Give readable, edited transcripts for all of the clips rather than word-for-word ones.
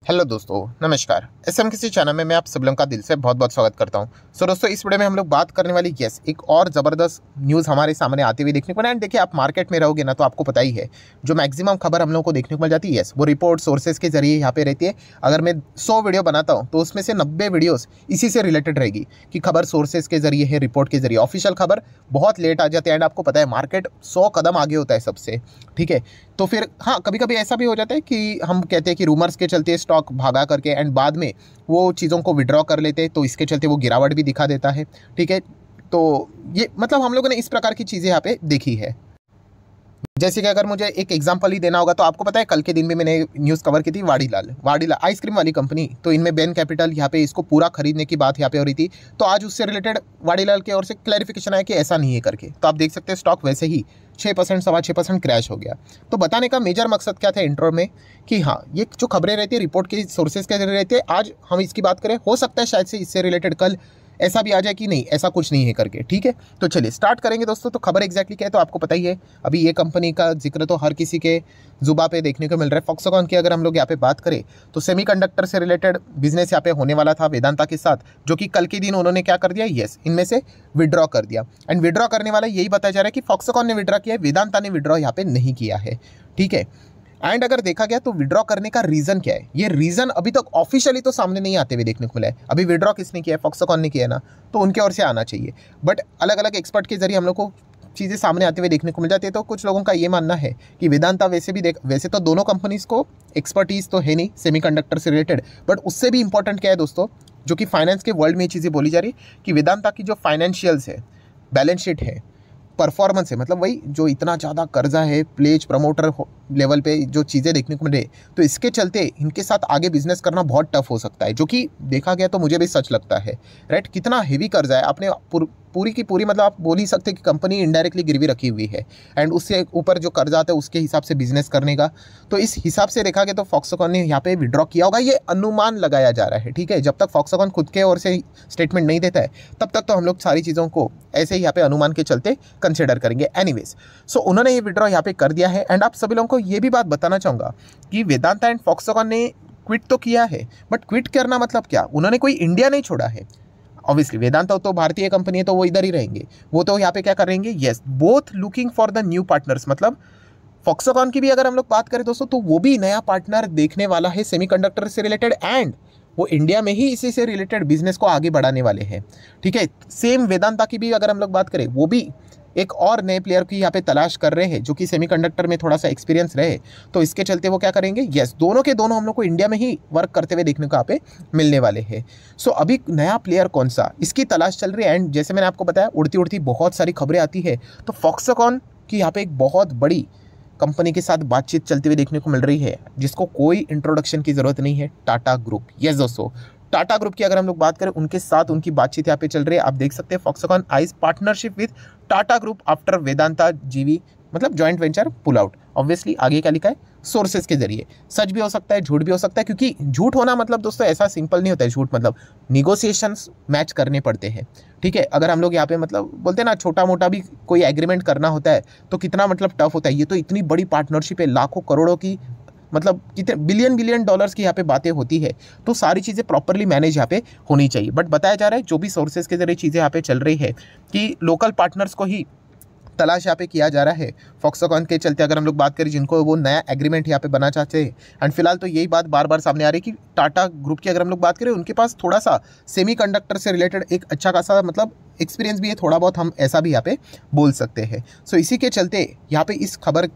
Hello दोस्तों, नमस्कार। SMKC channel में मैं आप सब लोगों का दिल से बहुत बहुत स्वागत करता हूं। दोस्तों, इस वीडियो में हम लोग बात करने वाली एक और ज़बरदस्त न्यूज़ हमारे सामने आती हुई देखने को मिला। एंड देखिए, आप मार्केट में रहोगे ना तो आपको पता ही है, जो मैक्सिमम खबर हम लोगों को देखने को मिल जाती है वो रिपोर्ट सोर्सेज के जरिए यहाँ पे रहती है। अगर मैं 100 वीडियो बनाता हूँ तो उसमें से 90 वीडियोज़ इसी से रिलेटेड रहेगी कि खबर सोर्सेज के जरिए है, रिपोर्ट के जरिए। ऑफिशियल खबर बहुत लेट आ जाती है। एंड आपको पता है, मार्केट 100 कदम आगे होता है सबसे, ठीक है। तो फिर हाँ, कभी कभी ऐसा भी हो जाता है कि हम कहते हैं कि रूमर्स के चलते स्टॉक भागा करके एंड बाद में वो चीज़ों को विड्रॉ कर लेते हैं, तो इसके चलते वो गिरावट भी दिखा देता है, ठीक है। तो ये मतलब हम लोगों ने इस प्रकार की चीज़ें यहाँ पे देखी है। जैसे कि अगर मुझे एक एग्जांपल ही देना होगा तो आपको पता है, कल के दिन में मैंने न्यूज़ कवर की थी वाडीलाल आइसक्रीम वाली कंपनी। तो इनमें बैन कैपिटल यहाँ पे इसको पूरा खरीदने की बात यहाँ पे हो रही थी। तो आज उससे रिलेटेड वाडीलाल की ओर से क्लैरिफिकेशन आया कि ऐसा नहीं है करके। तो आप देख सकते हैं, स्टॉक वैसे ही 6% 6.25% क्रैश हो गया। तो बताने का मेजर मकसद क्या था इंट्रो में, कि हाँ, ये जो खबरें रहती है रिपोर्ट के सोर्सेज के जरिए रहती है। आज हम इसकी बात करें, हो सकता है शायद से इससे रिलेटेड कल ऐसा भी आ जाए कि नहीं, ऐसा कुछ नहीं है करके, ठीक है। तो चलिए स्टार्ट करेंगे दोस्तों। तो खबर एग्जैक्टली क्या है तो आपको पता ही है। अभी ये कंपनी का जिक्र तो हर किसी के जुबा पे देखने को मिल रहा है। फॉक्सकॉन की अगर हम लोग यहाँ पे बात करें तो सेमीकंडक्टर से रिलेटेड बिजनेस यहाँ पे होने वाला था वेदांता के साथ, जो कि कल के दिन उन्होंने क्या कर दिया, इनमें से विड्रॉ कर दिया। एंड विड्रॉ करने वाला यही बताया जा रहा है कि फॉक्सकॉन ने विड्रॉ किया है, वेदांता ने विड्रॉ यहाँ पे नहीं किया है, ठीक है। एंड अगर देखा गया तो विड्रॉ करने का रीजन क्या है, ये रीजन अभी तक ऑफिशियली तो सामने नहीं आते हुए देखने को मिला है। अभी विड्रॉ किसने किया है, फॉक्सकॉन ने किया है ना, तो उनके ओर से आना चाहिए। बट अलग अलग एक्सपर्ट के जरिए हम लोग को चीज़ें सामने आते हुए देखने को मिल जाती है। तो कुछ लोगों का ये मानना है कि वेदांता वैसे तो दोनों कंपनीज को एक्सपर्टीज तो है नहीं सेमीकंडक्टर से रिलेटेड, बट उससे भी इंपॉर्टेंट क्या है दोस्तों, जो कि फाइनेंस के वर्ल्ड में ये चीज़ें बोली जा रही है कि वेदांता की जो फाइनेंशियल्स है, बैलेंस शीट है, परफॉर्मेंस है, मतलब वही जो इतना ज़्यादा कर्जा है प्लेज प्रमोटर लेवल पे जो चीज़ें देखने को मिले, तो इसके चलते इनके साथ आगे बिजनेस करना बहुत टफ हो सकता है। जो कि देखा गया तो मुझे भी सच लगता है, राइट। कितना हेवी कर्जा है, आपने पूरी की पूरी, मतलब आप बोल ही सकते हैं कि कंपनी इनडायरेक्टली गिरवी रखी हुई है। एंड उससे ऊपर जो कर्जा आता है उसके हिसाब से बिजनेस करने का, तो इस हिसाब से देखा गया तो फॉक्सकॉन ने यहाँ पे विड्रॉ किया होगा, ये अनुमान लगाया जा रहा है, ठीक है। जब तक फॉक्सकॉन खुद के ओर से स्टेटमेंट नहीं देता है तब तक तो हम लोग सारी चीज़ों को ऐसे ही यहाँ पे अनुमान के चलते कंसिडर करेंगे। एनीवेज, सो उन्होंने ये विड्रॉ यहाँ पे कर दिया है। एंड आप सभी लोगों को ये भी बात बताना चाहूँगा कि वेदांता एंड फॉक्सकॉन ने क्विट तो किया है, बट क्विट करना मतलब क्या, उन्होंने कोई इंडिया नहीं छोड़ा है। ऑब्वियसली वेदांता तो भारतीय कंपनी है तो वो इधर ही रहेंगे, वो तो यहाँ पे क्या करेंगे, both looking for the new partners. मतलब फॉक्सकॉन की भी अगर हम लोग बात करें दोस्तों, तो वो भी नया पार्टनर देखने वाला है सेमीकंडक्टर से रिलेटेड, एंड वो इंडिया में ही इसी से रिलेटेड बिजनेस को आगे बढ़ाने वाले हैं, ठीक है। सेम वेदांता की भी अगर हम लोग बात करें, वो भी एक और नए प्लेयर की यहाँ पे तलाश कर रहे हैं जो कि सेमीकंडक्टर में थोड़ा सा एक्सपीरियंस रहे। तो इसके चलते वो क्या करेंगे, दोनों के दोनों हम लोग को इंडिया में ही वर्क करते हुए देखने को यहाँ पे मिलने वाले हैं। सो अभी नया प्लेयर कौन सा, इसकी तलाश चल रही है। एंड जैसे मैंने आपको बताया, उड़ती उड़ती बहुत सारी खबरें आती है। तो फॉक्सकॉन की यहाँ पे एक बहुत बड़ी कंपनी के साथ बातचीत चलती हुई देखने को मिल रही है, जिसको कोई इंट्रोडक्शन की जरूरत नहीं है, टाटा ग्रुप। दोस्तों, टाटा ग्रुप की अगर हम लोग बात करें, उनके साथ उनकी बातचीत यहाँ पे चल रही है। आप देख सकते हैं, Foxconn eyes partnership with Tata group after Vedanta JV, मतलब joint venture pull out. Obviously आगे क्या लिखा है, सोर्सेज के जरिए। सच भी हो सकता है, झूठ भी हो सकता है, क्योंकि झूठ होना मतलब दोस्तों ऐसा सिंपल नहीं होता है। झूठ मतलब निगोसिएशंस मैच करने पड़ते हैं, ठीक है। अगर हम लोग यहाँ पे मतलब बोलते हैं ना, छोटा मोटा भी कोई एग्रीमेंट करना होता है तो कितना मतलब टफ होता है। ये तो इतनी बड़ी पार्टनरशिप है, लाखों करोड़ों की, मतलब कितने बिलियन डॉलर्स की यहाँ पे बातें होती है। तो सारी चीज़ें प्रॉपरली मैनेज यहाँ पे होनी चाहिए। बट बताया जा रहा है, जो भी सोर्सेज के जरिए चीज़ें यहाँ पे चल रही है, कि लोकल पार्टनर्स को ही तलाश यहाँ पे किया जा रहा है फॉक्सकॉन के चलते। अगर हम लोग बात करें, जिनको वो नया एग्रीमेंट यहाँ पे बना चाहते हैं। एंड फिलहाल तो यही बात बार बार सामने आ रही है कि टाटा ग्रुप की अगर हम लोग बात करें, उनके पास थोड़ा सा सेमीकंडक्टर से रिलेटेड एक अच्छा खासा मतलब एक्सपीरियंस भी है, थोड़ा बहुत हम ऐसा भी यहाँ पे बोल सकते हैं। सो इसी के चलते यहाँ पे इस खबर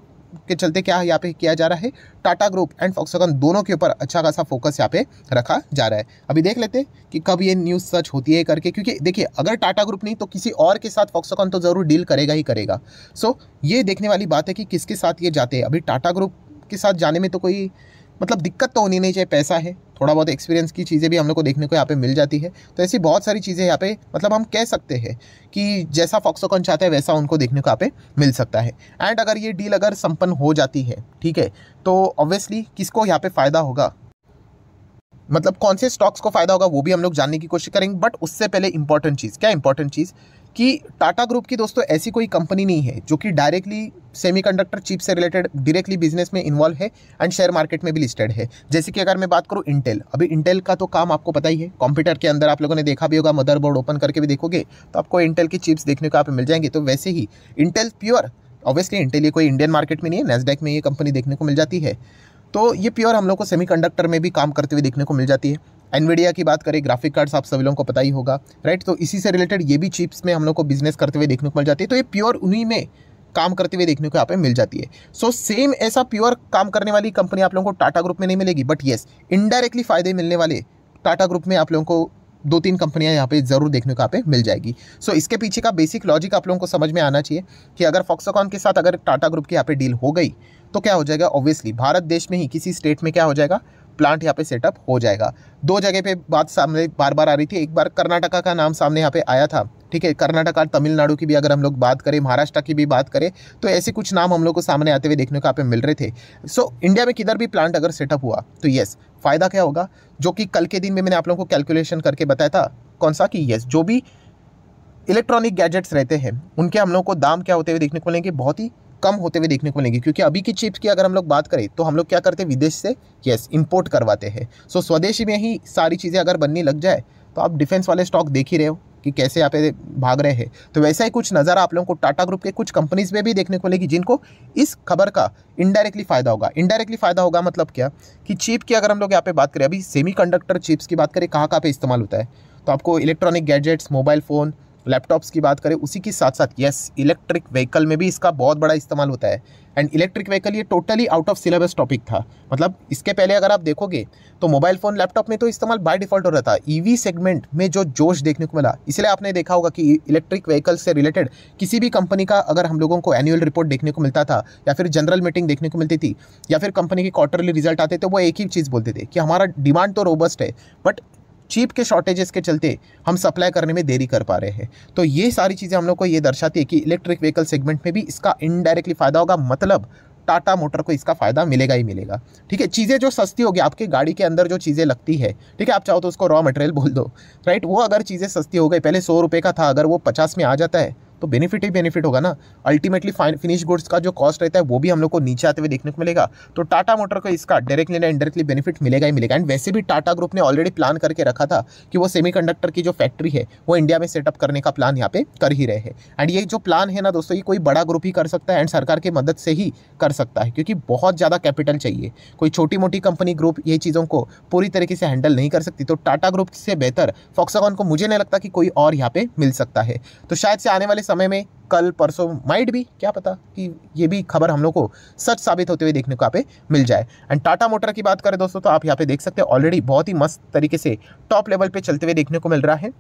के चलते क्या यहाँ पे किया जा रहा है, टाटा ग्रुप एंड फॉक्सकॉन दोनों के ऊपर अच्छा खासा फोकस यहाँ पे रखा जा रहा है। अभी देख लेते हैं कि कब ये न्यूज़ सच होती है करके, क्योंकि देखिए, अगर टाटा ग्रुप नहीं तो किसी और के साथ फॉक्सकॉन तो ज़रूर डील करेगा ही करेगा। सो ये देखने वाली बात है कि किसके साथ ये जाते हैं। अभी टाटा ग्रुप के साथ जाने में तो कोई मतलब दिक्कत तो होनी नहीं चाहिए, पैसा है, थोड़ा बहुत एक्सपीरियंस की चीज़ें भी हम लोग को देखने को यहाँ पे मिल जाती है। तो ऐसी बहुत सारी चीज़ें यहाँ पे मतलब हम कह सकते हैं कि जैसा फॉक्सकॉन चाहता है वैसा उनको देखने को यहाँ पे मिल सकता है। एंड अगर ये डील अगर संपन्न हो जाती है, ठीक है, तो ऑब्वियसली किसको यहाँ पे फ़ायदा होगा, मतलब कौन से स्टॉक्स को फ़ायदा होगा वो भी हम लोग जानने की कोशिश करेंगे। बट उससे पहले इंपॉर्टेंट चीज़ क्या, इंपॉर्टेंट चीज़ कि टाटा ग्रुप की दोस्तों ऐसी कोई कंपनी नहीं है जो कि डायरेक्टली सेमीकंडक्टर चिप से रिलेटेड डायरेक्टली बिजनेस में इन्वॉल्व है एंड शेयर मार्केट में भी लिस्टेड है। जैसे कि अगर मैं बात करूं इंटेल, अभी इंटेल का तो काम आपको पता ही है, कंप्यूटर के अंदर आप लोगों ने देखा भी होगा, मदरबोर्ड ओपन करके भी देखोगे तो आपको इंटेल की चिप्स देखने को आप मिल जाएंगे। तो वैसे ही इंटेल प्योर, ऑब्वियसली इंटेल ये कोई इंडियन मार्केट में नहीं है, नैस्डैक में ये कंपनी देखने को मिल जाती है। तो ये प्योर हम लोग को सेमीकंडक्टर में भी काम करते हुए देखने को मिल जाती है। एनवीडिया की बात करें, ग्राफिक कार्ड्स आप सभी लोगों को पता ही होगा, राइट। तो इसी से रिलेटेड ये भी चिप्स में हम लोग को बिजनेस करते हुए देखने को मिल जाती है। तो ये प्योर उन्हीं में काम करते हुए देखने को यहाँ पे मिल जाती है। सो सेम ऐसा प्योर काम करने वाली कंपनी आप लोगों को टाटा ग्रुप में नहीं मिलेगी, बट येस इनडायरेक्टली फायदे मिलने वाले टाटा ग्रुप में आप लोगों को 2-3 कंपनियां यहाँ पे जरूर देखने को यहाँ पे मिल जाएगी। सो इसके पीछे का बेसिक लॉजिक आप लोगों को समझ में आना चाहिए कि अगर फॉक्सकॉन के साथ अगर टाटा ग्रुप की यहाँ पे डील हो गई तो क्या हो जाएगा, ऑब्वियसली भारत देश में ही किसी स्टेट में क्या हो जाएगा, प्लांट यहाँ पे सेटअप हो जाएगा। 2 जगह पे बात सामने बार बार आ रही थी, एक बार कर्नाटका का नाम सामने यहाँ पे आया था, ठीक है, कर्नाटका, तमिलनाडु की भी अगर हम लोग बात करें, महाराष्ट्र की भी बात करें, तो ऐसे कुछ नाम हम लोग को सामने आते हुए देखने को यहाँ पे मिल रहे थे। सो इंडिया में किधर भी प्लांट अगर सेटअप हुआ तो येस फायदा क्या होगा, जो कि कल के दिन में मैंने आप लोगों को कैलकुलेशन करके बताया था, कौन सा कि येस जो भी इलेक्ट्रॉनिक गैजेट्स रहते हैं उनके हम लोग को दाम क्या होते हुए देखने को मिलेंगे, बहुत ही कम होते हुए देखने को मिलेंगे। क्योंकि अभी की चिप्स की अगर हम लोग बात करें तो हम लोग क्या करते हैं, विदेश से यस इंपोर्ट करवाते हैं। सो स्वदेशी में ही सारी चीज़ें अगर बनने लग जाए तो आप डिफेंस वाले स्टॉक देख ही रहे हो कि कैसे यहाँ पे भाग रहे हैं। तो वैसा ही कुछ नज़ारा आप लोगों को टाटा ग्रुप के कुछ कंपनीज में भी देखने को मिलेगी जिनको इस खबर का इनडायरेक्टली फायदा होगा। इनडायरेक्टली फायदा होगा मतलब क्या कि चिप की अगर हम लोग यहाँ पे बात करें, अभी सेमीकंडक्टर चिप्स की बात करें कहाँ कहाँ पे इस्तेमाल होता है, तो आपको electronic gadgets, mobile phone, laptops की बात करें, उसी के साथ साथ यस इलेक्ट्रिक व्हीकल में भी इसका बहुत बड़ा इस्तेमाल होता है। एंड इलेक्ट्रिक व्हीकल ये totally out of syllabus topic था, मतलब इसके पहले अगर आप देखोगे तो मोबाइल फ़ोन, लैपटॉप में तो इस्तेमाल बाय डिफ़ॉल्ट हो रहा था। ईवी सेगमेंट में जो जोश देखने को मिला, इसलिए आपने देखा होगा कि इलेक्ट्रिक व्हीकल से रिलेटेड किसी भी कंपनी का अगर हम लोगों को एनुअल रिपोर्ट देखने को मिलता था या फिर जनरल मीटिंग देखने को मिलती थी या फिर कंपनी के क्वार्टरली रिजल्ट आते थे, वो एक ही चीज़ बोलते थे कि हमारा डिमांड तो रोबस्ट है बट चीप के शॉर्टेजेस के चलते हम सप्लाई करने में देरी कर पा रहे हैं। तो ये सारी चीज़ें हम लोग को ये दर्शाती है कि इलेक्ट्रिक व्हीकल सेगमेंट में भी इसका इनडायरेक्टली फायदा होगा, मतलब टाटा मोटर को इसका फायदा मिलेगा ही मिलेगा। ठीक है, चीज़ें जो सस्ती होगी, आपके गाड़ी के अंदर जो चीज़ें लगती है, ठीक है, आप चाहो तो उसको रॉ मटेरियल बोल दो, राइट, वो अगर चीज़ें सस्ती हो गई, पहले 100 रुपये का था, अगर वो 50 में आ जाता है तो बेनिफिट ही बेनिफिट होगा ना। अल्टीमेटली फिनिश गुड्स का जो कॉस्ट रहता है वो भी हम लोग को नीचे आते हुए देखने को मिलेगा। तो टाटा मोटर को इसका डायरेक्टली ना इनडायरेक्टली बेनिफिट मिलेगा ही मिलेगा। एंड वैसे भी टाटा ग्रुप ने ऑलरेडी प्लान करके रखा था कि वो सेमीकंडक्टर की जो फैक्ट्री है वो इंडिया में सेटअप करने का प्लान यहाँ पे कर ही रहे हैं। एंड ये जो प्लान है ना दोस्तों, ये कोई बड़ा ग्रुप ही कर सकता है एंड सरकार की मदद से ही कर सकता है, क्योंकि बहुत ज़्यादा कैपिटल चाहिए। कोई छोटी मोटी कंपनी ग्रुप ये चीज़ों को पूरी तरीके से हैंडल नहीं कर सकती। तो टाटा ग्रुप से बेहतर फॉक्सकॉन को मुझे नहीं लगता कि कोई और यहाँ पे मिल सकता है। तो शायद से आने वाले समय में, कल परसों, माइट भी, क्या पता कि ये भी खबर हम लोग को सच साबित होते हुए देखने को यहाँ पे मिल जाए। एंड टाटा मोटर की बात करें दोस्तों तो आप यहाँ पे देख सकते हैं ऑलरेडी बहुत ही मस्त तरीके से टॉप लेवल पे चलते हुए देखने को मिल रहा है।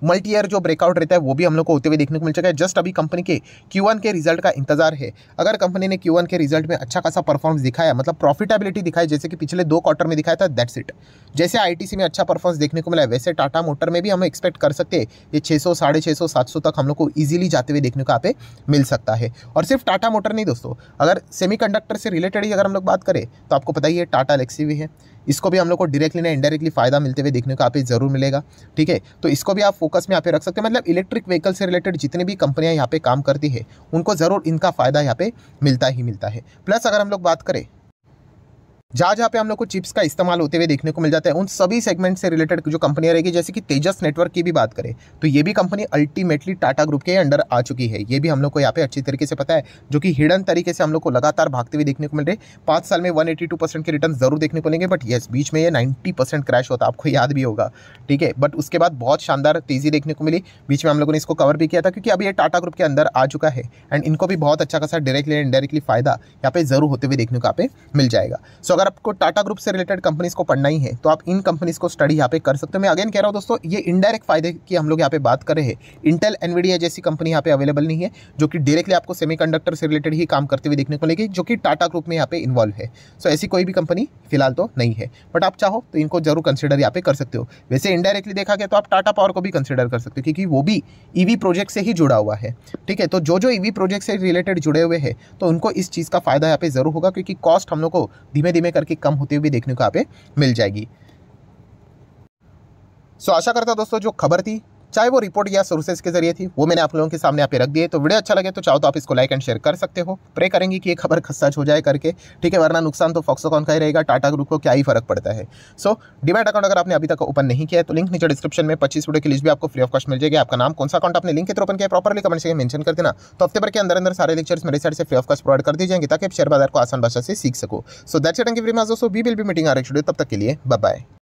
मल्टी ईयर जो ब्रेकआउट रहता है वो भी हम लोग को होते हुए देखने को मिल चुका है। जस्ट अभी कंपनी के Q1 के रिजल्ट का इंतजार है। अगर कंपनी ने Q1 के रिजल्ट में अच्छा खासा परफॉर्मेंस दिखाया, मतलब प्रॉफिटेबिलिटी दिखाई, जैसे कि पिछले 2 क्वार्टर में दिखाया था, दैट्स इट। जैसे ITC में अच्छा परफॉर्मेंस देखने को मिला है, वैसे टाटा मोटर में भी हम एक्सपेक्ट कर सकते हैं ये 600, 650, 700 तक हम लोग को ईजिली जाते हुए देखने को यहाँ पे मिल सकता है। और सिर्फ टाटा मोटर नहीं दोस्तों, अगर सेमीकंडक्टर से रिलेटेड ही अगर हम लोग बात करें तो आपको पता ही है टाटा एलेक्सी भी है, इसको भी हम लोग को डायरेक्टली ना इनडायरेक्टली फायदा मिलते हुए देखने को यहाँ पे जरूर मिलेगा। ठीक है, तो इसको भी आप फोकस में यहाँ पे रख सकते हैं। मतलब इलेक्ट्रिक व्हीकल से रिलेटेड जितनी भी कंपनियां यहाँ पे काम करती है उनको जरूर इनका फायदा यहाँ पे मिलता ही मिलता है। प्लस अगर हम लोग बात करें जहाँ जहाँ पे हम लोग को चिप्स का इस्तेमाल होते हुए देखने को मिल जाता है, उन सभी सेगमेंट से रिलेटेड जो कंपनियां रहेगी, जैसे कि तेजस नेटवर्क की भी बात करें तो ये भी कंपनी अल्टीमेटली टाटा ग्रुप के अंडर आ चुकी है। ये भी हम लोग को यहाँ पे अच्छी तरीके से पता है, जो कि हिडन तरीके से हम लोग को लगातार भागते हुए देखने को मिल रहे। 5 साल में 182% के रिटर्न जरूर देखने को मिलेंगे, बट येस बीच में ये 90% क्रैश होता, आपको याद भी होगा। ठीक है, बट उसके बाद बहुत शानदार तेजी देखने को मिली। बीच में हम लोगों ने इसको कवर भी किया था, क्योंकि अभी ये टाटा ग्रुप के अंदर आ चुका है एंड इनको भी बहुत अच्छा खासा डायरेक्टली इनडायरेक्टली फायदा यहाँ पे जरूर होते हुए देखने को यहाँ पे मिल जाएगा। सो अगर आपको टाटा ग्रुप से रिलेटेड कंपनीज को पढ़ना ही है तो आप इन कंपनीज को स्टडी यहाँ पे कर सकते हो। मैं अगेन कह रहा हूँ दोस्तों, ये इनडायरेक्ट फायदे की हम लोग यहाँ पे बात कर रहे हैं। इंटेल, एनवीडिया जैसी कंपनी यहाँ पे अवेलेबल नहीं है जो कि डायरेक्टली आपको सेमीकंडक्टर से रिलेटेड ही काम करते हुए देखने को मिलेगी, जो कि टाटा ग्रुप में यहाँ पे इन्वॉल्व है। सो ऐसी कोई भी कंपनी फिलहाल तो नहीं है, बट आप चाहो तो इनको जरूर कंसिडर यहाँ पे कर सकते हो। वैसे इनडायरेक्टली देखा गया तो आप टाटा पावर को भी कंसिडर कर सकते हो, क्योंकि वो भी ईवी प्रोजेक्ट से ही जुड़ा हुआ है। ठीक है, तो जो ईवी प्रोजेक्ट से रिलेटेड जुड़े हुए हैं तो उनको इस चीज़ का फायदा यहाँ पे जरूर होगा, क्योंकि कॉस्ट हम लोग को धीमे धीमे करके कम होते हुए देखने को यहाँ पे मिल जाएगी। सो आशा करता हूं दोस्तों जो खबर थी चाहे वो रिपोर्ट या सोर्सेज के जरिए थी, वो मैंने आप लोगों के सामने यहाँ पे रख दिए। तो वीडियो अच्छा लगे तो चाहो तो आप इसको लाइक एंड शेयर कर सकते हो। प्रे करेंगे कि ये खबर सच हो जाए करके, ठीक है, वरना नुकसान तो फॉक्सकॉन का ही रहेगा, टाटा ग्रुप को क्या ही फर्क पड़ता है। सो डीमैट अकाउंट अगर आपने अभी तक ओपन नहीं किया है तो लिंक नीचे डिस्क्रिप्शन में 25 वीडियो की लिस्ट भी आपको फ्री ऑफ कॉस्ट मिल जाएगी। आपका नाम, कौन सा अकाउंट आपने लिंक के थ्रू ओपन किया, प्रॉपर्ली कमेंट सेक्शन में मेंशन कर देना। तो हफ्ते भर के अंदर अंदर सारे लेक्चर्स मेरे साइड से फ्री ऑफ कॉस्ट प्रोवाइड कर दिए जाएंगे ताकि आप शेयर बाजार को आसान भाषा से सीख सको। So that's it, thank you very much दोस्तों, we will be meeting our next video. तब तक के लिए बाय बाय।